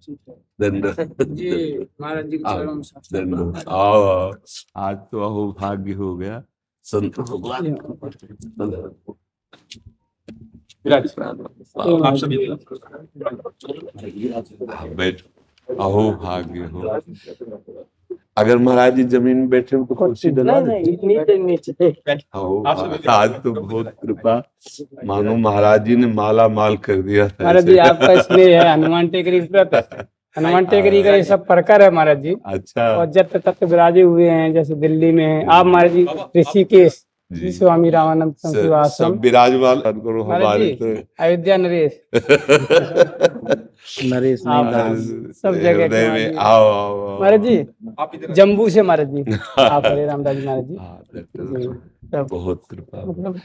दंड जी महाराज जी के चरणों में साष्टांग दंड प्रणाम। आओ आओ। आज तो अहो भाग्य हो गया संत भगवान आप सभी बैठ अहो भाग्य हो। अगर महाराज जी जमीन में बैठे हो तो कुर्सी डलवा दे। आज तो बहुत कृपा, मानो महाराज जी ने माला माल कर दिया था। महाराज जी आपका इसलिए है हनुमान टेकरी व्रत है। हनुमान टेकरी का ये सब प्रकार है महाराज जी। अच्छा। और जब तत्व विराजे हुए हैं, जैसे दिल्ली में है आप महाराज जी, ऋषिकेश स्वामी रामानंद सब विराजमान करो हमारे तो। अयोध्या नरेश नरेश नहीं सब जगह के महाराज जी। आओ महाराज जी जम्बू से महाराज जी आप हरे रामदास जी महाराज जी। सब बहुत कृपा। मतलब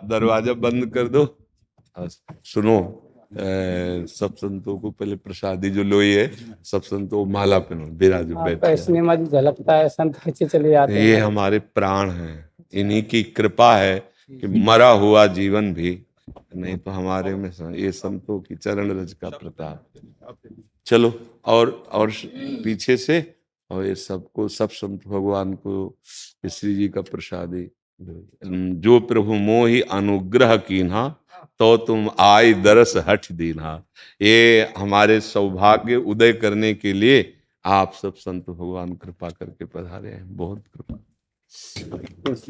दरवाजा बंद कर दो। सुनो, सब संतों को पहले प्रसादी जो लोई है, सब संतों को माला पहनो, विराजो आपका बैठ। सिनेमा जी झलकता है, संत खींचे चले आते हैं। ये हमारे प्राण हैं, इन्हीं की कृपा है कि मरा हुआ जीवन भी, नहीं तो हमारे में ये संतों की चरण रज का प्रताप। चलो और पीछे से, और ये सबको, सब संत भगवान को श्री जी का प्रसादी। जो प्रभु मोहि अनुग्रह कीन्हा, तो तुम आई दरस हठ दीन्हा। ये हमारे सौभाग्य उदय करने के लिए आप सब संत भगवान कृपा करके पधारे हैं, बहुत कृपा।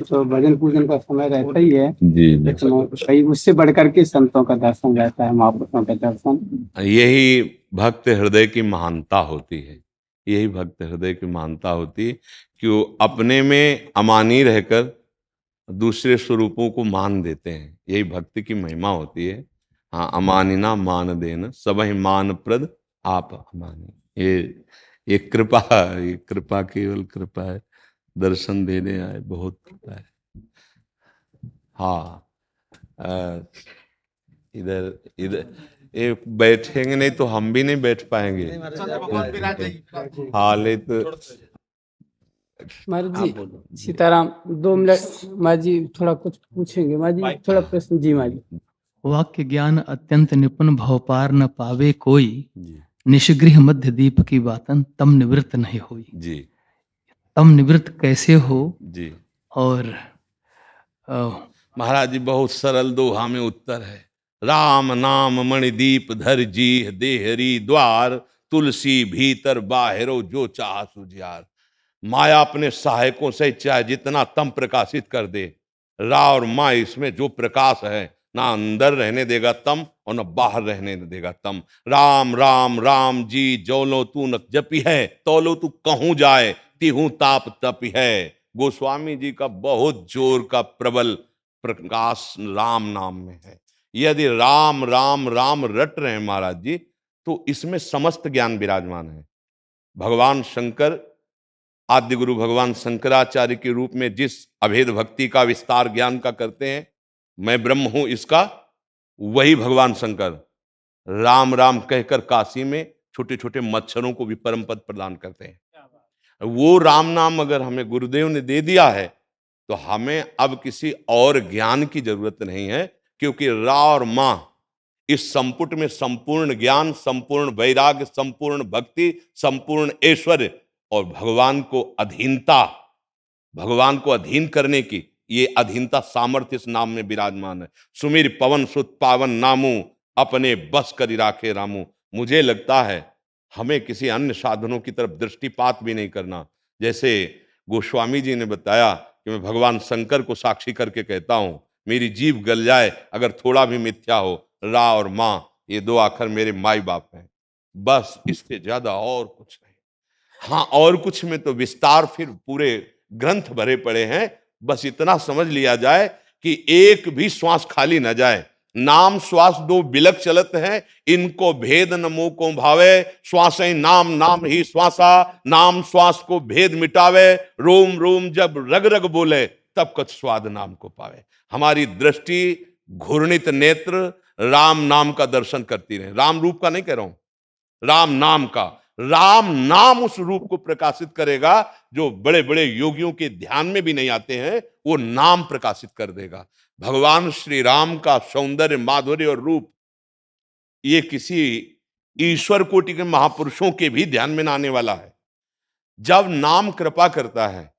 तो भजन पूजन का समय रहता ही है जी, लेकिन कई उससे बढ़कर के संतों का दर्शन रहता है, महापुरुषों का दर्शन। यही भक्त हृदय की महानता होती है, यही भक्त हृदय की महानता होती है कि वो अपने में अमानी रहकर दूसरे स्वरूपों को मान देते हैं। यही भक्ति की महिमा होती है। हाँ, अमानिना मान देना, सबहि मान प्रद आप अमानी। ये कृपा, ये कृपा केवल कृपा है, दर्शन देने आए, बहुत कृपा है। हाँ, इधर इधर ये बैठेंगे नहीं तो हम भी नहीं बैठ पाएंगे। हाँ ले तो महाराज जी सीताराम 2 मिनट महाराज जी थोड़ा कुछ पूछेंगे महाराज जी, थोड़ा प्रश्न जी महाराज जी। वाक्य ज्ञान अत्यंत निपुण भवपार न पावे कोई, निष्गृह मध्य दीप की बातन तम निवृत्त नहीं हुई। जी तम निवृत्त कैसे हो? जी और महाराज जी बहुत सरल दोहा में उत्तर है। राम नाम मणिदीप धर जी देहरी द्वार, तुलसी भीतर बाहरो जो चाह सुझियार। माया अपने सहायकों से चाहे जितना तम प्रकाशित कर दे, रा और माँ इसमें जो प्रकाश है, ना अंदर रहने देगा तम और न बाहर रहने देगा तम। राम राम राम जी जौलो तू न जपी है, तौलो तू कहूं जाए तिहू ताप तपी है। गोस्वामी जी का बहुत जोर का प्रबल प्रकाश राम नाम में है। यदि राम राम राम रट रहे हैं महाराज जी, तो इसमें समस्त ज्ञान विराजमान है। भगवान शंकर, आद्य गुरु भगवान शंकराचार्य के रूप में जिस अभेद भक्ति का विस्तार ज्ञान का करते हैं, मैं ब्रह्म हूं इसका, वही भगवान शंकर राम राम कहकर काशी में छोटे छोटे मच्छरों को भी परम पद प्रदान करते हैं। वो राम नाम अगर हमें गुरुदेव ने दे दिया है, तो हमें अब किसी और ज्ञान की जरूरत नहीं है, क्योंकि रा और मां इस संपुट में संपूर्ण ज्ञान, संपूर्ण वैराग्य, संपूर्ण भक्ति, संपूर्ण ऐश्वर्य और भगवान को अधीनता, भगवान को अधीन करने की ये अधीनता सामर्थ्य इस नाम में विराजमान है। सुमिर पवन सुत पावन नामू, अपने बस करी राखे रामू। मुझे लगता है हमें किसी अन्य साधनों की तरफ दृष्टिपात भी नहीं करना। जैसे गोस्वामी जी ने बताया कि मैं भगवान शंकर को साक्षी करके कहता हूं, मेरी जीभ गल जाए अगर थोड़ा भी मिथ्या हो, रा और मां ये 2 आखर मेरे माई बाप हैं, बस इससे ज्यादा और कुछ नहीं। हाँ, और कुछ में तो विस्तार फिर पूरे ग्रंथ भरे पड़े हैं। बस इतना समझ लिया जाए कि एक भी श्वास खाली न जाए। नाम श्वास 2 बिलक चलत है, इनको भेद न मुंह को भावे। श्वास नाम नाम ही श्वासा, नाम श्वास को भेद मिटावे। रोम रोम जब रग रग बोले, तब कछ स्वाद नाम को पावे। हमारी दृष्टि घूर्णित नेत्र राम नाम का दर्शन करती रहे। राम रूप का नहीं कह रहा हूं, राम नाम का। राम नाम उस रूप को प्रकाशित करेगा जो बड़े बड़े योगियों के ध्यान में भी नहीं आते हैं, वो नाम प्रकाशित कर देगा। भगवान श्री राम का सौंदर्य, माधुर्य और रूप ये किसी ईश्वर कोटि के महापुरुषों के भी ध्यान में न आने वाला है। जब नाम कृपा करता है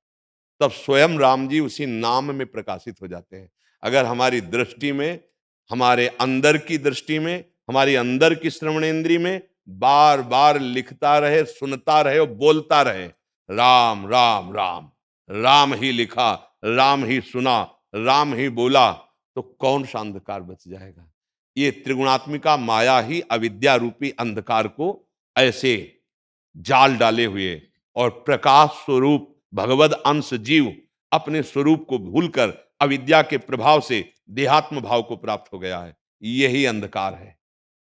तब स्वयं राम जी उसी नाम में प्रकाशित हो जाते हैं। अगर हमारी दृष्टि में, हमारे अंदर की दृष्टि में, हमारी अंदर की श्रवणेंद्री में बार बार लिखता रहे, सुनता रहे और बोलता रहे राम राम राम, राम ही लिखा, राम ही सुना, राम ही बोला, तो कौन सा अंधकार बच जाएगा। ये त्रिगुणात्मिका माया ही अविद्या रूपी अंधकार को ऐसे जाल डाले हुए और प्रकाश स्वरूप भगवद अंश जीव अपने स्वरूप को भूलकर अविद्या के प्रभाव से देहात्म भाव को प्राप्त हो गया है। यही अंधकार है।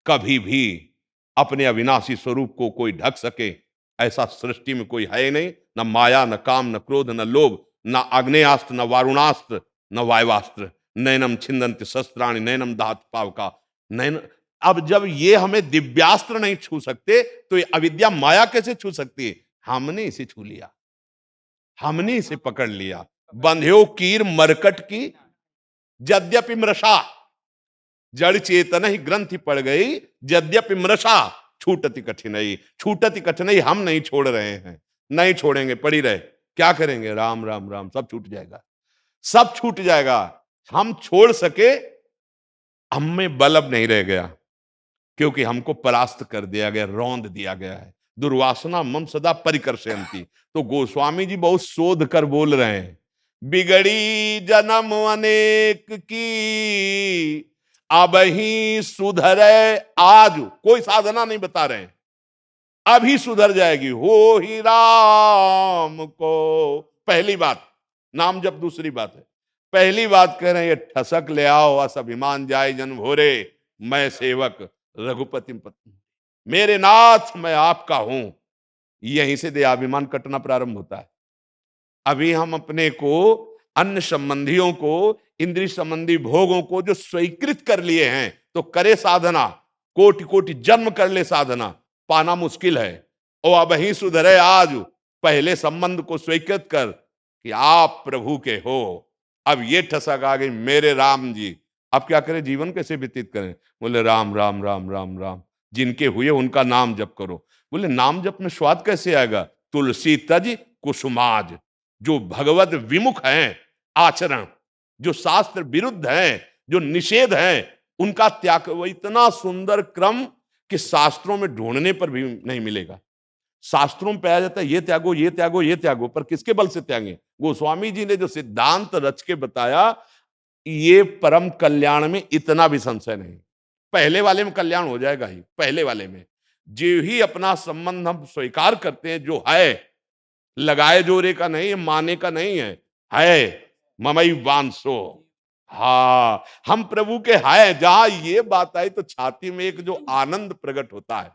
कभी भी अपने अविनाशी स्वरूप को कोई ढक सके ऐसा सृष्टि में कोई है ही नहीं। न माया, न काम, न क्रोध, न लोभ, न आग्नेयास्त्र, न वारुणास्त्र, न वायवास्त्र। नैनम छिन्दन्ति शस्त्राणि नैनम दहति पावका। नैन अब जब ये हमें दिव्यास्त्र नहीं छू सकते तो ये अविद्या माया कैसे छू सकती है। हमने इसे छू लिया, हमने इसे पकड़ लिया। बंध्यो कीर मरकट की यद्यपि मृषा, जड़ चेतन ही ग्रंथि पड़ गई यद्यपि मृषा छूटति कठिनाई। छूटति कठिनाई हम नहीं छोड़ रहे हैं, नहीं छोड़ेंगे, पड़ी रहे। क्या करेंगे, राम राम राम, सब छूट जाएगा, सब छूट जाएगा। हम छोड़ सके, हम में बल अब नहीं रह गया, क्योंकि हमको परास्त कर दिया गया, रौंद दिया गया है। दुर्वासना मम सदा परिकर्षयन्ति। तो गोस्वामी जी बहुत शोध कर बोल रहे हैं, बिगड़ी जन्म अनेक की अब ही सुधरे आज। कोई साधना नहीं बता रहे हैं, अभी सुधर जाएगी। हो ही राम को, पहली बात नाम जब, दूसरी बात है, पहली बात कह रहे हैं ये ठसक ले आओ, अस अभिमान जाय जन भोरे, मैं सेवक रघुपति पत्नी, मेरे नाथ मैं आपका हूं। यहीं से देहाभिमान कटना प्रारंभ होता है। अभी हम अपने को, अन्य संबंधियों को, इंद्रिय संबंधी भोगों को जो स्वीकृत कर लिए हैं, तो करे साधना, कोटि कोटि जन्म कर ले साधना, पाना मुश्किल है। और अब ही सुधरे आज, पहले संबंध को स्वीकृत कर कि आप प्रभु के हो। अब ये ठसक आ गई, मेरे राम जी, अब क्या करें, जीवन कैसे व्यतीत करें। बोले राम राम राम राम राम, जिनके हुए उनका नाम जप करो। बोले नाम जप में स्वाद कैसे आएगा, तुलसी तज कुसुमाज। जो भगवत विमुख हैं आचरण, जो शास्त्र विरुद्ध हैं, जो निषेध हैं, उनका त्याग। वो इतना सुंदर क्रम कि शास्त्रों में ढूंढने पर भी नहीं मिलेगा। शास्त्रों में पाया जाता है ये त्यागो, ये त्यागो, ये त्यागो, पर किसके बल से त्यागे। गोस्वामी जी ने जो सिद्धांत रच के बताया, ये परम कल्याण में इतना भी संशय नहीं। पहले वाले में कल्याण हो जाएगा ही, पहले वाले में। जो ही अपना संबंध हम स्वीकार करते हैं, जो है, लगाए जोरे का नहीं है, माने का नहीं है ममई वांसो। हाँ, हम प्रभु के है। जहां ये बात आई तो छाती में एक जो आनंद प्रकट होता है,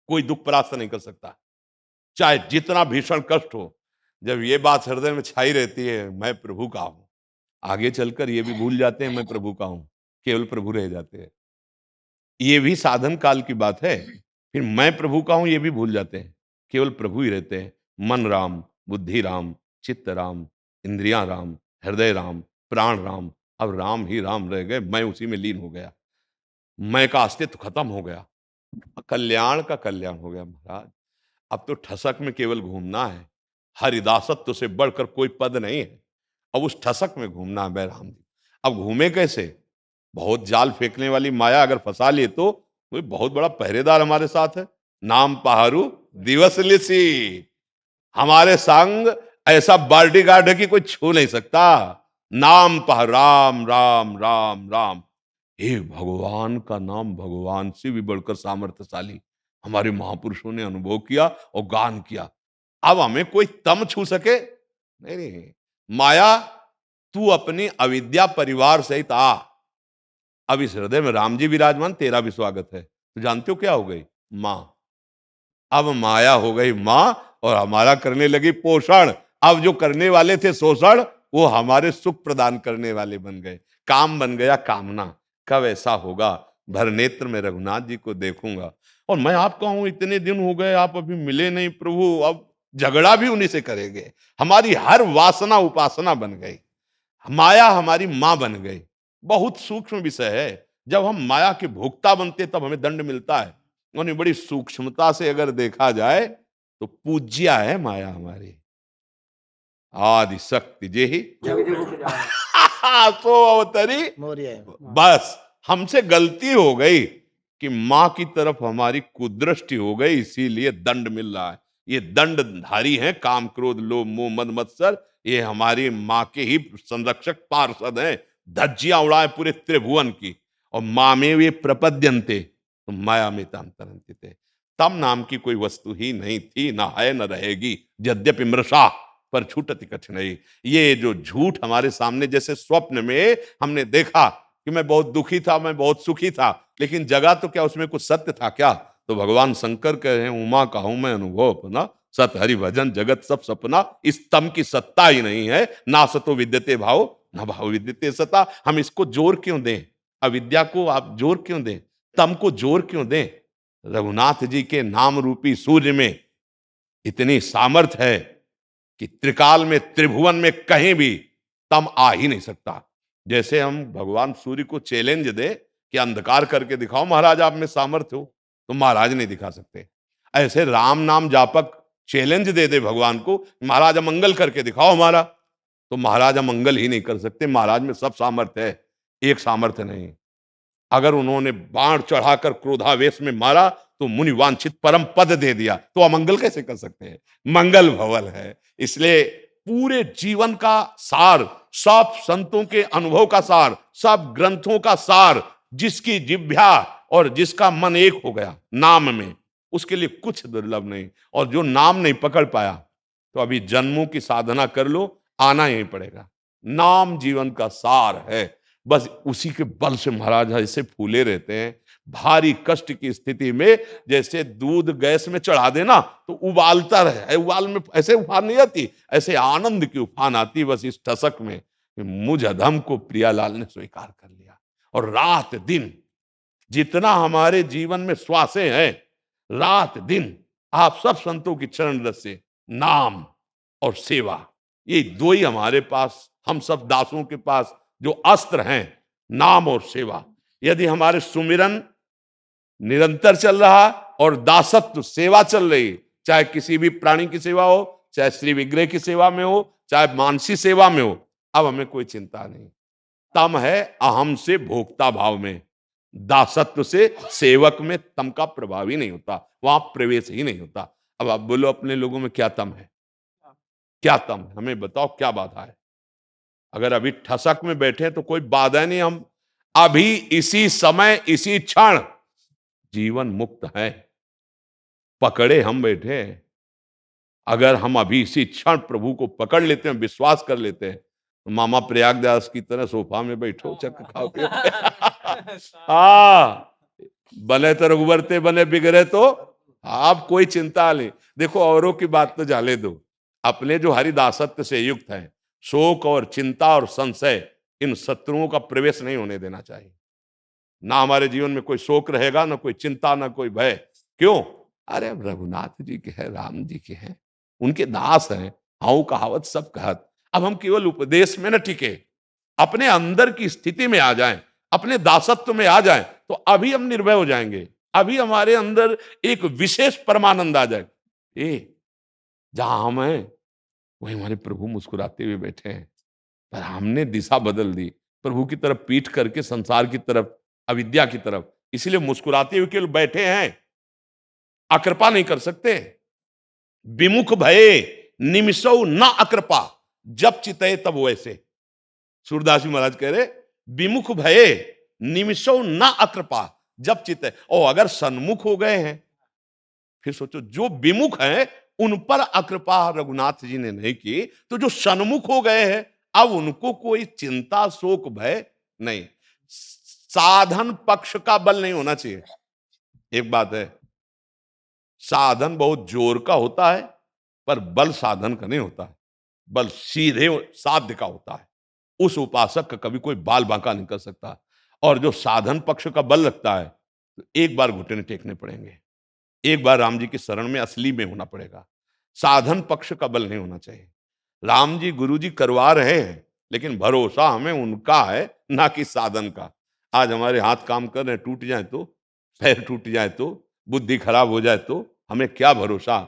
कोई दुख परास्त नहीं कर सकता, चाहे जितना भीषण कष्ट हो। जब ये बात हृदय में छाई रहती है, मैं प्रभु का हूं, आगे चलकर ये भी भूल जाते हैं मैं प्रभु का हूं, केवल प्रभु रह जाते हैं। ये भी साधन काल की बात है। फिर मैं प्रभु का हूं ये भी भूल जाते हैं, केवल प्रभु ही रहते हैं। मन राम, बुद्धि राम, चित्त राम, इंद्रियां राम, हृदय राम, प्राण राम। अब राम ही राम रह गए, मैं उसी में लीन हो गया, मैं का अस्तित्व खत्म हो गया, कल्याण का कल्याण हो गया महाराज। अब तो ठसक में केवल घूमना है, हरिदासत्व से बढ़कर कोई पद नहीं है। अब उस ठसक में घूमना है राम जी। अब घूमे कैसे, बहुत जाल फेंकने वाली माया अगर फंसा लिए तो कोई बहुत बड़ा पहरेदार हमारे साथ है। नाम पहारू दिवस लिसी, हमारे संग ऐसा बॉडीगार्ड है कि कोई छू नहीं सकता। नाम पहाड़, राम राम राम राम। हे भगवान का नाम भगवान से भी बढ़कर सामर्थ्यशाली, हमारे महापुरुषों ने अनुभव किया और गान किया। अब हमें कोई तम छू सके नहीं। माया, तू अपनी अविद्या परिवार सहित आ। अब इस हृदय में राम जी विराजमान, तेरा भी स्वागत है। तो जानते हो क्या हो गई, मां। अब माया हो गई मां और हमारा करने लगी पोषण। अब जो करने वाले थे शोषण, वो हमारे सुख प्रदान करने वाले बन गए। काम बन गया कामना। कब ऐसा होगा, भर नेत्र में रघुनाथ जी को देखूंगा और मैं आपका हूं, इतने दिन हो गए आप अभी मिले नहीं प्रभु। अब झगड़ा भी उन्हीं से करेंगे। हमारी हर वासना उपासना बन गई, माया हमारी मां बन गई। बहुत सूक्ष्म विषय है। जब हम माया के भोक्ता बनते तब हमें दंड मिलता है। उन्हें बड़ी सूक्ष्मता से अगर देखा जाए तो पूज्या है माया हमारी। आदि शक्ति जे ही सो अवतरी। बस हमसे गलती हो गई कि माँ की तरफ हमारी कुदृष्टि हो गई, इसीलिए दंड मिल रहा है। ये दंडधारी हैं, काम क्रोध लोभ मोह मद मत्सर, ये हमारी माँ के ही संरक्षक पार्षद हैं। धज्जियां उड़ाए पूरे त्रिभुवन की, और माँ में वे प्रपद्यन्ते तो माया में तांतरन्ते थे। तम नाम की कोई वस्तु ही नहीं थी, ना है न रहेगी, यद्यपि मृषा पर छूटति कठिनाई। ये जो झूठ हमारे सामने, जैसे स्वप्न में हमने देखा कि मैं बहुत दुखी था, मैं बहुत सुखी था, लेकिन जगह तो क्या उसमें कुछ सत्य था क्या? तो भगवान शंकर कह रहे हैं, उमा कहूं मैं अनुभव अपना, सत हरि भजन जगत सब सपना। इस तम की सत्ता ही नहीं है, ना सतो विद्यते भाव ना भाव विद्यते सता। हम इसको जोर क्यों दें? अविद्या को आप जोर क्यों दें? तम को जोर क्यों दें? रघुनाथ जी के नाम रूपी सूर्य में इतनी सामर्थ्य है कि त्रिकाल में त्रिभुवन में कहीं भी तम आ ही नहीं सकता। जैसे हम भगवान सूर्य को चैलेंज दे कि अंधकार करके दिखाओ महाराज, आप में सामर्थ्य हो, तो महाराज नहीं दिखा सकते। ऐसे राम नाम जापक चैलेंज दे दे भगवान को, महाराज अमंगल करके दिखाओ हमारा, तो महाराज अमंगल ही नहीं कर सकते। महाराज में सब सामर्थ्य है, एक सामर्थ्य नहीं। अगर उन्होंने बाण चढ़ाकर क्रोधावेश में मारा तो मुनि वांछित परम पद दे दिया, तो अमंगल कैसे कर सकते हैं? मंगल भवल है। इसलिए पूरे जीवन का सार, सब संतों के अनुभव का सार, सब ग्रंथों का सार, जिसकी जिह्वा और जिसका मन एक हो गया नाम में, उसके लिए कुछ दुर्लभ नहीं। और जो नाम नहीं पकड़ पाया तो अभी जन्मों की साधना कर लो, आना ही पड़ेगा। नाम जीवन का सार है, बस उसी के बल से महाराज ऐसे फूले रहते हैं। भारी कष्ट की स्थिति में जैसे दूध गैस में चढ़ा देना तो उबालता रहे, उबाल में ऐसे उफान नहीं आती, ऐसे आनंद की उफान आती। बस इस ठसक में मुझ अधम को प्रियालाल ने स्वीकार कर लिया। और रात दिन जितना हमारे जीवन में श्वासें हैं, रात दिन आप सब संतों की चरण रस से नाम और सेवा, ये दो ही हमारे पास, हम सब दासों के पास जो अस्त्र हैं, नाम और सेवा। यदि हमारे सुमिरन निरंतर चल रहा और दासत्व सेवा चल रही, चाहे किसी भी प्राणी की सेवा हो, चाहे श्री विग्रह की सेवा में हो, चाहे मानसी सेवा में हो, अब हमें कोई चिंता नहीं। तम है अहम से भोक्ता भाव में, दासत्व से सेवक में तम का प्रभाव ही नहीं होता, वहां प्रवेश ही नहीं होता। अब आप बोलो अपने लोगों में क्या तम है? क्या तम है? हमें बताओ क्या बाधा है? अगर अभी ठसक में बैठे तो कोई बाधा नहीं, हम अभी इसी समय इसी क्षण जीवन मुक्त है, पकड़े हम बैठे। अगर हम अभी इसी क्षण प्रभु को पकड़ लेते हैं, विश्वास कर लेते हैं, तो मामा प्रयागदास की तरह सोफा में बैठो, चक खाओ पियो। बने तो रघुवरते बने बिगड़े तो आप कोई चिंता नहीं। देखो औरों की बात तो जाले दो, अपने जो हरिदासत्व से युक्त हैं, शोक और चिंता और संशय, इन शत्रुओं का प्रवेश नहीं होने देना चाहिए। ना हमारे जीवन में कोई शोक रहेगा, ना कोई चिंता, ना कोई भय। क्यों? अरे रघुनाथ जी के हैं, राम जी के हैं, उनके दास हैं, हाउ कहावत सब कहत। अब हम केवल उपदेश में न टिके, अपने अंदर की स्थिति में आ जाएं, अपने दासत्व में आ जाएं, तो अभी हम निर्भय हो जाएंगे। अभी हमारे अंदर एक विशेष परमानंद आ जाए। जहां हम हैं वहीं हमारे प्रभु मुस्कुराते हुए बैठे हैं, पर हमने दिशा बदल दी, प्रभु की तरफ पीठ करके संसार की तरफ, अविद्या की तरफ। इसलिए मुस्कुराते हुए केवल बैठे हैं, अकृपा नहीं कर सकते। विमुख भये निमिषौ न अकृपा, जब चितये तब वैसे। सूरदास जी महाराज कह रहे, विमुख भये निमिषौ न अकृपा, जब चितये। और अगर सन्मुख हो गए हैं, फिर सोचो, जो विमुख हैं उन पर अकृपा रघुनाथ जी ने नहीं की, तो जो सन्मुख हो गए हैं अब उनको कोई चिंता शोक भय नहीं। साधन पक्ष का बल नहीं होना चाहिए। एक बात है, साधन बहुत जोर का होता है, पर बल साधन का नहीं होता है, बल सीधे साध्य का होता है। उस उपासक का कभी कोई बाल बांका नहीं कर सकता। और जो साधन पक्ष का बल रखता है, तो एक बार घुटने टेकने पड़ेंगे, एक बार राम जी की शरण में असली में होना पड़ेगा। साधन पक्ष का बल नहीं होना चाहिए। राम जी गुरु जी करवा रहे हैं, लेकिन भरोसा हमें उनका है, ना कि साधन का। आज हमारे हाथ काम कर रहे हैं, टूट जाए तो, पैर टूट जाए तो, बुद्धि खराब हो जाए तो हमें क्या भरोसा,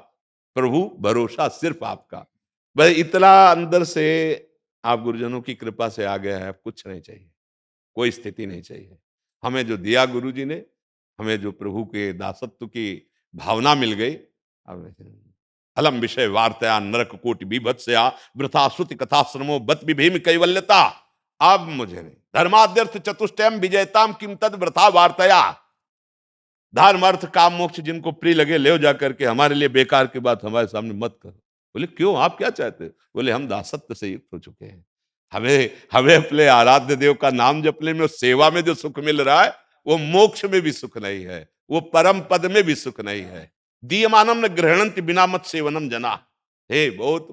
प्रभु भरोसा सिर्फ आपका। बस इतना अंदर से आप गुरुजनों की कृपा से आ गया है, अब कुछ नहीं चाहिए, कोई स्थिति नहीं चाहिए। हमें जो दिया गुरुजी ने, हमें जो प्रभु के दासत्व की भावना मिल गई, अब अलम विषय वार्तया नरक कोटि बीभत्सया वृथा श्रुति कथा श्रमो बत विभीम कैवल्यता। अब मुझे नहीं, धर्माद्यर्थ चतुष्टयम विजयताम किम तद वृथा वार्तया। धर्म अर्थ काम मोक्ष जिनको प्रिय लगे ले जा करके, हमारे लिए बेकार की बात हमारे सामने मत करो। बोले क्यों, आप क्या चाहते? बोले हम दासत्व से युक्त हो चुके हैं, हमें हमें अपने आराध्य देव का नाम जपने में, उस सेवा में जो सुख मिल रहा है, वो मोक्ष में भी सुख नहीं है, वो परम पद में भी सुख नहीं है। दीयमानम न गृहणंति बिना मत सेवनम जना। हे बहुत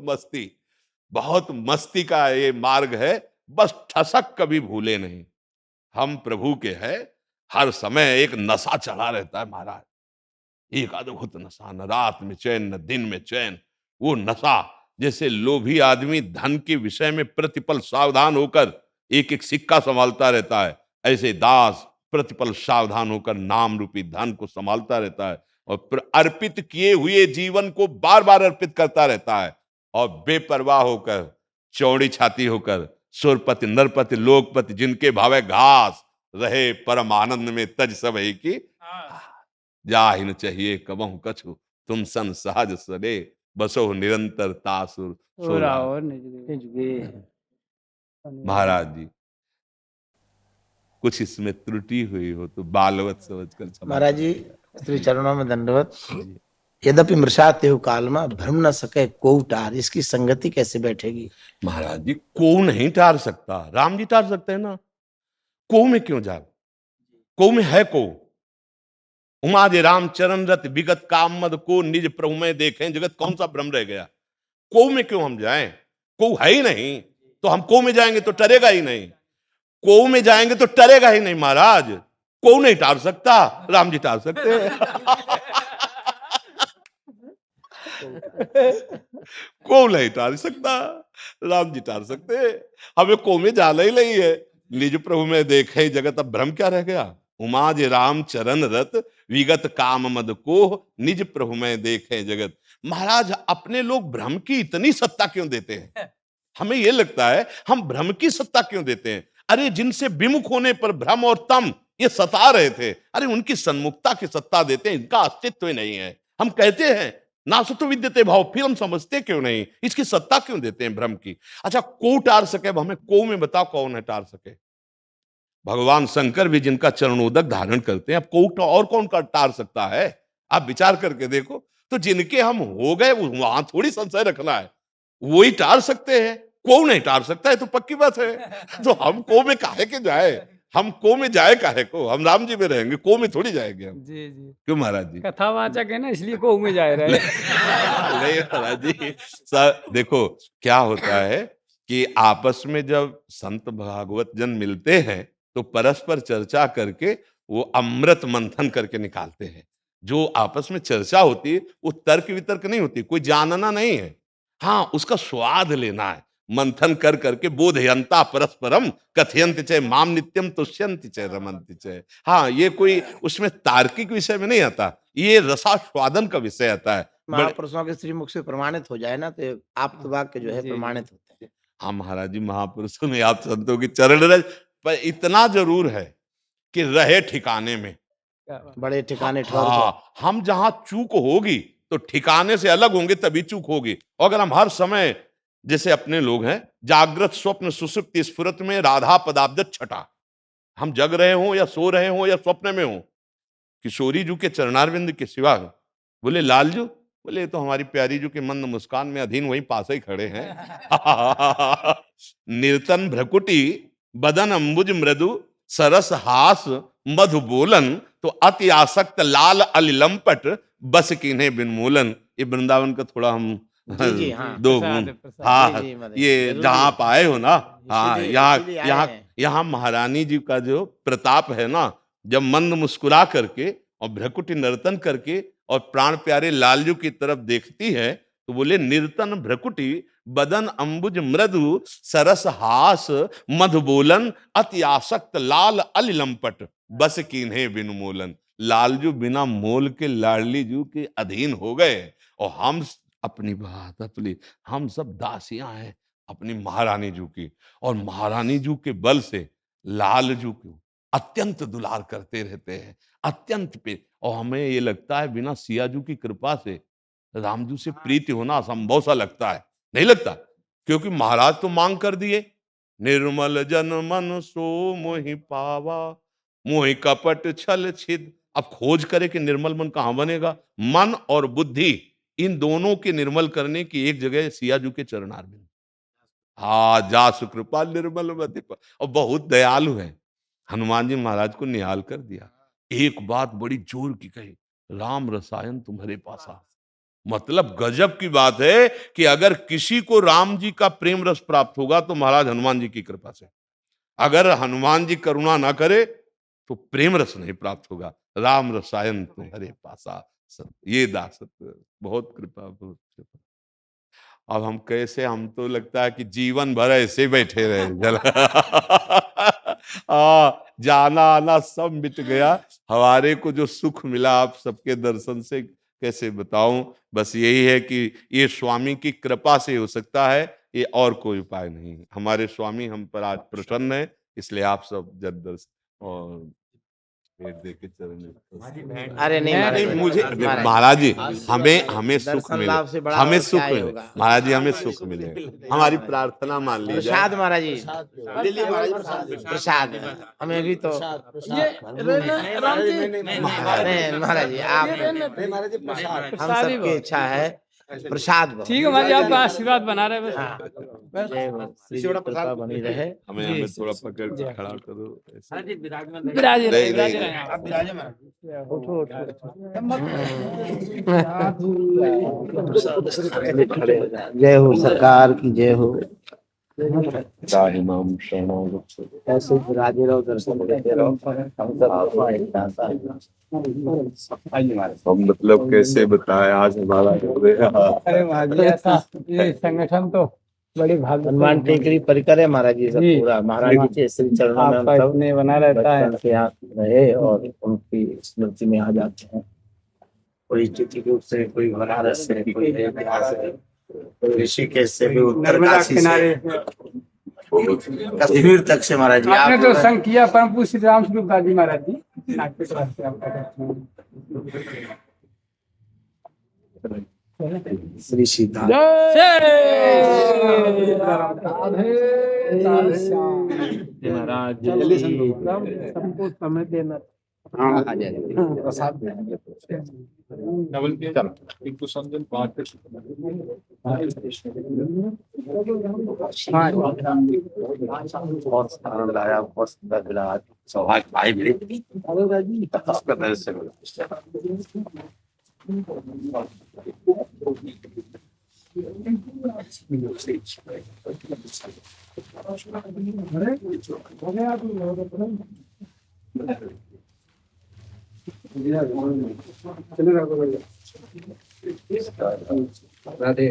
मस्ती का ये मार्ग है, बस ठसक कभी भूले नहीं। हम प्रभु के हैं, हर समय एक नशा चढ़ा रहता है महाराज, एक अद्भुत नशा, न रात में चैन न दिन में चैन। वो नशा, जैसे लोभी आदमी धन के विषय में प्रतिपल सावधान होकर एक एक सिक्का संभालता रहता है, ऐसे दास प्रतिपल सावधान होकर नाम रूपी धन को संभालता रहता है और अर्पित किए हुए जीवन को बार बार अर्पित करता रहता है, और बेपरवाह होकर, चौड़ी छाती होकर, सुरपति नरपति लोकपति जिनके भावे घास रहे परम आनंद में तज सब है की जाहिन चाहिए कबहु कछु तुम सन सहज सरे बसो निरंतर तासुर सोरा। और नहीं। महाराज जी कुछ इसमें त्रुटि हुई हो तो बालवत समझकर क्षमा। महाराज जी श्री चरणों में दंडवत। यद्यपि मृषा तेहु काल में भ्रम न सके को टार, इसकी संगति कैसे बैठेगी? महाराज जी को नहीं टार सकता, राम जी टार सकते हैं ना, को में क्यों जाए? को में है को, उमा जे राम चरण रत विगत काम मद को निज प्रभु में देखें जगत, कौन सा भ्रम रह गया? को में क्यों हम जाएं? को है ही नहीं तो हम को में जाएंगे तो टरेगा ही नहीं, को में जाएंगे तो टरेगा ही नहीं महाराज। को नहीं टार सकता, राम जी टार सकते हैं। को नहीं टार सकता, राम जी टार सकते हैं। हमें को में जाना ही नहीं है, निज प्रभु में देखे जगत, अब भ्रम क्या रह गया? उमा जे राम चरण रत विगत काम मद को निज प्रभु में देखे जगत। महाराज अपने लोग भ्रम की इतनी सत्ता क्यों देते हैं? हमें यह लगता है हम भ्रम की सत्ता क्यों देते हैं? अरे जिनसे विमुख होने पर भ्रम और तम ये सता रहे थे, अरे उनकी सन्मुखता की सत्ता देते हैं, इनका अस्तित्व ही नहीं है। हम कहते हैं ना सतो विद्यते भाव, फिर हम समझते क्यों नहीं, इसकी सत्ता क्यों देते हैं भ्रम की? अच्छा को टार सके, अब हमें को में बताओ कौन है टार सके? भगवान शंकर भी जिनका चरणोदक धारण करते हैं, अब को और कौन का टार सकता है? आप विचार करके देखो, तो जिनके हम हो गए वहां थोड़ी संशय रखना है, वही टार सकते हैं, को नहीं टार सकता है तो पक्की बात है। तो हम को में काहे के जाए, हम को में जाए काहे को? हम राम जी में रहेंगे, को में थोड़ी जाएंगे हम। जी जी क्यों महाराज जी? कथावाचक है ना, इसलिए को में जा रहे हैं। नहीं महाराज जी, सर देखो क्या होता है कि आपस में जब संत भागवत जन मिलते हैं तो परस्पर चर्चा करके वो अमृत मंथन करके निकालते हैं। जो आपस में चर्चा होती है वो तर्क वितर्क नहीं होती, कोई जानना नहीं है, हाँ उसका स्वाद लेना है। मंथन कर करके बोधयंता परस्परम कथयंत च माम नित्यम तुष्यंति च रमंति च। हाँ ये कोई उसमें तार्किक विषय में नहीं आता, ये रसास्वादन का विषय आता है। महापुरुषों के श्रीमुख से प्रमाणित हो जाए ना तो आप वाक्य जो है जी, प्रमाणित होते हैं। हाँ महाराज जी, महापुरुषों में आप संतों की चरण रज, पर इतना जरूर है कि रहे ठिकाने में। बड़े ठिकाने ठहर हाँ, हम जहां चूक होगी तो ठिकाने से अलग होंगे तभी चूक होगी। और अगर हम हर समय जैसे अपने लोग हैं जागृत स्वप्न सुषुप्ति स्फुरत में राधा पदाब्ज छटा, हम जग रहे हो या सो रहे हो या स्वप्न में हो, किशोरी जू के चरणारविंद के सिवा, बोले लालजू, बोले तो हमारी प्यारी जू के मंद मुस्कान में अधीन वहीं पास ही खड़े हैं। निर्तन भ्रकुटी बदन अंबुज मृदु सरस हास मधु बोलन, तो अति आसक्त लाल अलिलंपट बस कीन्हे बिन मूलन। ये वृंदावन का थोड़ा हम जी, हाँ। दो प्रसाद, गुण, प्रसाद। हाँ जी, जी, मतलब ये जरूरी जहाँ आप आए हो ना, हाँ इसीलिए- यहाँ इसीलिए आए यहाँ हैं। यहाँ महारानी जी का जो प्रताप है ना, जब मंद मुस्कुरा करके और भ्रकुटी नर्तन करके और प्राण प्यारे लालजू की तरफ देखती है तो बोले निर्तन भ्रकुटी बदन अंबुज मृदु सरस हास मधु बोलन अति आसक्त लाल अलिलंपट बस कीन्हे बिनु मूलन। लालजू बिना मोल के लाडली जू के अधीन हो गए, और अपनी बात अपनी, हम सब दासियां हैं अपनी महारानी जू की, और महारानी जू के बल से लालजू को अत्यंत दुलार करते रहते हैं, अत्यंत पे। और हमें ये लगता है बिना सियाजू की कृपा से रामजू से प्रीति होना असंभव सा लगता है, नहीं लगता? क्योंकि महाराज तो मांग कर दिए, निर्मल जन मन सो मोहि पावा, मोहि कपट छल छिद। अब खोज करे कि निर्मल मन कहां बनेगा? मन और बुद्धि इन दोनों के निर्मल करने की एक जगह सियाजू के चरणारविंद। हाँ, जासु कृपा निर्मल मति पर। और बहुत दयालु है, हनुमान जी महाराज को निहाल कर दिया। एक बात बड़ी जोर की कही, राम रसायन तुम्हारे पास आ। मतलब गजब की बात है कि अगर किसी को राम जी का प्रेम रस प्राप्त होगा तो महाराज हनुमान जी की कृपा से। अगर हनुमान जी करुणा ना करे तो प्रेम रस नहीं प्राप्त होगा। राम रसायन तुम्हारे पासा, ये दास बहुत कृपा, बहुत कृपा। अब हम कैसे, हम तो लगता है कि जीवन भर ऐसे बैठे रहे जल जाना आना सब मिट गया। हमारे को जो सुख मिला आप सबके दर्शन से कैसे बताऊं। बस यही है कि ये स्वामी की कृपा से हो सकता है, ये और कोई उपाय नहीं। हमारे स्वामी हम पर आज प्रसन्न है, इसलिए आप सब जब दर्शन और पेट दे के चरण। अरे नहीं महाराज नहीं, जी, मुझे महाराज महाराज जी हमें सुख दर्शन मिले, लाभ से बड़ा हमें और सुख क्या ही मिले होगा। महाराज जी, हमें सुख मिले। हमारी प्रार्थना मान लीजिए। प्रसाद महाराज जी, प्रसाद हमें भी तो राम जी नहीं महाराज जी, आप हम सबकी इच्छा है प्रसाद बहुत। ठीक है महाराज जी, आपका आशीर्वाद बना रहे बस। हाँ, जय हो, श्री जी की कृपा बनी रहे। हमें थोड़ा पकड़ के खड़ा करो ऐसे। विराज रहे, नहीं, विराज नहीं, रहे आप। उठो उठो जय हो, सरकार की जय हो। ऐसे विराजे रहो, दर्शन देते रहो। हम मतलब कैसे बताए आज हमारा अरे महाराज जी, ऐसा ये संगठन तो बड़ी भाग्य हनुमान टेकरी परिकर है महाराज जी, सब जी। पूरा महाराज जी के श्री चरणों में हम आपका सब इसमें बना रहता है। बचपन से यहाँ रहे और उनकी स्मृति में आ जाते हैं। कोई चित्रकूट से, कोई बनारस से, कोई अयोध्या से, कोई ऋषिकेश से, कोई नर्मदा उत्तरकाशी से, किनारे कश्मीर तक से महाराज जी आपने आप तो संग किया परम पूज्य श्री राम स्वरूप दादी महाराज जी। आपके तरफ से आपका दर्शन। श्री सीता महाराज सबको समय देना। बहुत आनंद आया, बहुत सुंदर मिला, सौभाग्य भाई मिले। राधे